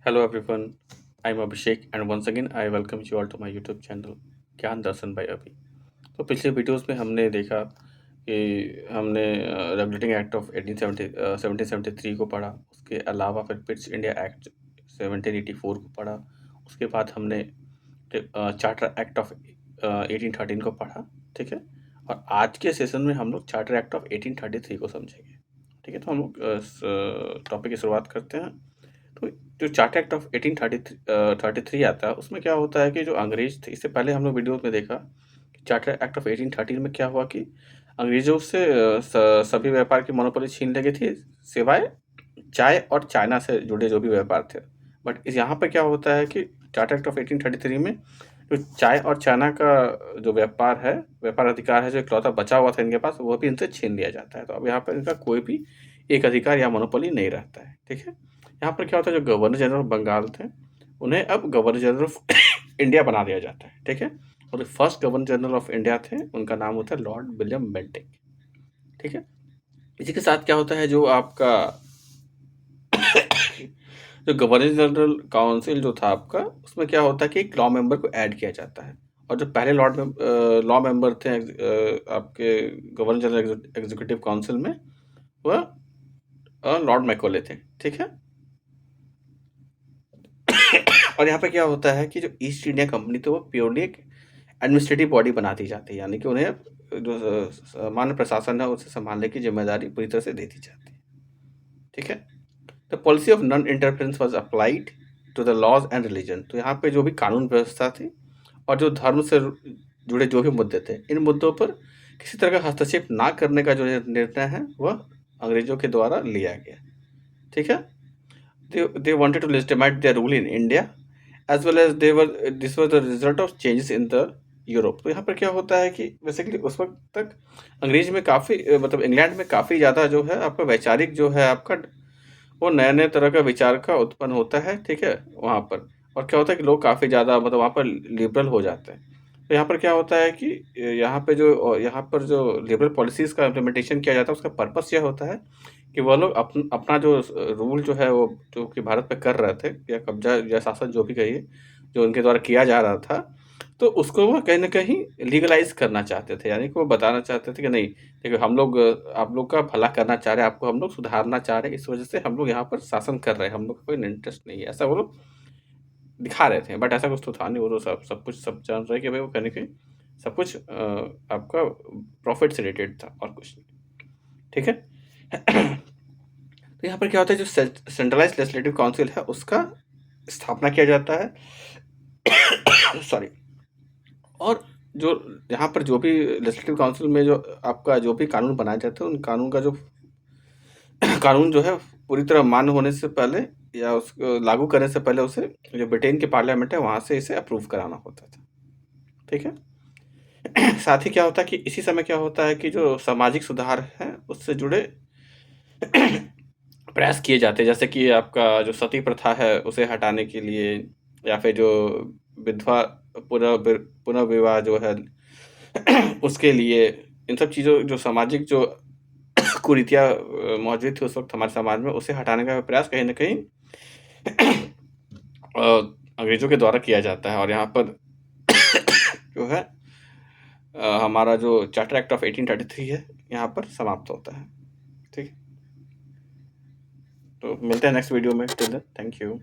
Hello everyone, I'm Abhishek and once again I welcome you all to my YouTube channel ज्ञान दर्शन bye अभी। तो पिछले videos में हमने देखा कि हमने रेगुलेटिंग एक्ट ऑफ 1773 को पढ़ा, उसके अलावा फिर पिट्स इंडिया एक्ट 1784 को पढ़ा, उसके बाद हमने चार्टर एक्ट ऑफ 1813 को पढ़ा। ठीक है, और आज के सेशन में हम लोग चार्टर एक्ट ऑफ 1833 को समझेंगे। ठीक है, तो हम लोग टॉपिक की शुरुआत करते हैं। तो जो चार्टर एक्ट ऑफ 1833 आता है, उसमें क्या होता है कि जो अंग्रेज थे, इससे पहले हम लोग वीडियो में देखा कि चार्टर एक्ट ऑफ 1813 में क्या हुआ कि अंग्रेजों से सभी व्यापार की मोनोपोली छीन ली गई थी, सिवाय चाय और चाइना से जुड़े जो भी व्यापार थे। बट इस यहाँ पे क्या होता है कि चार्टर एक्ट ऑफ 1833 में जो चाय और चाइना का जो व्यापार है, व्यापार अधिकार है, जो इकलौता बचा हुआ था इनके पास, वो भी इनसे छीन लिया जाता है। तो अब यहाँ पर इनका कोई भी एक अधिकार या मोनोपोली नहीं रहता है। ठीक है, यहाँ पर क्या होता है, जो गवर्नर जनरल ऑफ बंगाल थे, उन्हें अब गवर्नर जनरल ऑफ इंडिया बना दिया जाता है। ठीक है, और जो first governor general of India थे, उनका नाम होता है लॉर्ड विलियम बेंटिक। ठीक है, इसी के साथ क्या होता है, जो आपका जो गवर्नर जनरल काउंसिल जो था आपका, उसमें क्या होता है कि एक लॉ मेंबर को ऐड किया जाता है। और जो पहले लॉ मेंबर थे आपके गवर्नर जनरल एग्जीक्यूटिव काउंसिल में, वह लॉर्ड मैकॉले थे। ठीक है, और यहाँ पे क्या होता है कि जो ईस्ट इंडिया कंपनी थी, वो प्योरली एक एडमिनिस्ट्रेटिव बॉडी बना दी जाती है, यानी कि उन्हें जो सामान्य प्रशासन है उसे संभालने की जिम्मेदारी पूरी तरह से दे दी जाती है। ठीक है, the policy of non interference was applied to the laws and religion. तो यहाँ पे जो भी कानून व्यवस्था थी और जो धर्म से जुड़े जो भी मुद्दे थे, इन मुद्दों पर किसी तरह का हस्तक्षेप ना करने का जो निर्णय है, वह अंग्रेजों के द्वारा लिया गया। ठीक है, they wanted to legitimize their rule in India as well as this was the result of changes in the Europe. तो यहाँ पर क्या होता है कि बेसिकली उस वक्त तक अंग्रेज में काफ़ी मतलब इंग्लैंड में काफ़ी ज़्यादा जो है आपका वैचारिक जो है आपका, वो नए नए तरह का विचार का उत्पन्न होता है। ठीक है, वहाँ पर और क्या होता है कि लोग काफ़ी ज़्यादा मतलब वहाँ पर लिबरल हो जाते हैं। तो यहाँ पर क्या होता है कि यहाँ पर जो लिबरल पॉलिसीज़ का इम्प्लीमेंटेशन किया जाता है, उसका पर्पस यह होता है कि वह लोग अपना जो रूल जो है, वो जो कि भारत पे कर रहे थे, या कब्जा या शासन जो भी कहिए, जो उनके द्वारा किया जा रहा था, तो उसको वो कहीं न कहीं लीगलाइज़ करना चाहते थे। यानी कि वो बताना चाहते थे कि नहीं, देखिए हम लोग आप लोग का भला करना चाह रहे हैं, आपको हम लोग सुधारना चाह रहे हैं, इस वजह से हम लोग यहाँ पर शासन कर रहे हैं, हम लोग का कोई इंटरेस्ट नहीं है। ऐसा वो लोग दिखा रहे थे, बट ऐसा कुछ तो था नहीं। वो तो सब जान रहे हैं कि भाई वो कहीं न कहीं सब कुछ आपका प्रॉफ़िट से रिलेटेड था और कुछ नहीं। ठीक है? तो यहाँ पर क्या होता है, जो सेंट्रलाइज्ड लेजिस्लेटिव काउंसिल है, उसका स्थापना किया जाता है। सॉरी। और जो यहाँ पर जो भी लेजिस्लेटिव काउंसिल में जो आपका जो भी कानून बनाए जाते हैं, उन कानून का जो कानून जो है पूरी तरह मान्य होने से पहले या उसको लागू करने से पहले, उसे जो ब्रिटेन की पार्लियामेंट है, वहाँ से इसे अप्रूव कराना होता था। ठीक है, साथ ही क्या होता है कि इसी समय क्या होता है कि जो सामाजिक सुधार है, उससे जुड़े प्रयास किए जाते हैं। जैसे कि आपका जो सती प्रथा है, उसे हटाने के लिए, या फिर जो विधवा पुनर्विवाह जो है उसके लिए, इन सब चीज़ों जो सामाजिक जो कुरीतियाँ मौजूद थी उस वक्त हमारे समाज में, उसे हटाने का प्रयास कहीं न कहीं अंग्रेज़ों के द्वारा किया जाता है। और यहाँ पर जो है हमारा जो चार्टर एक्ट ऑफ 1833 है, यहाँ पर समाप्त होता है। ठीक है, तो मिलते हैं नेक्स्ट वीडियो में। Till then, thank you.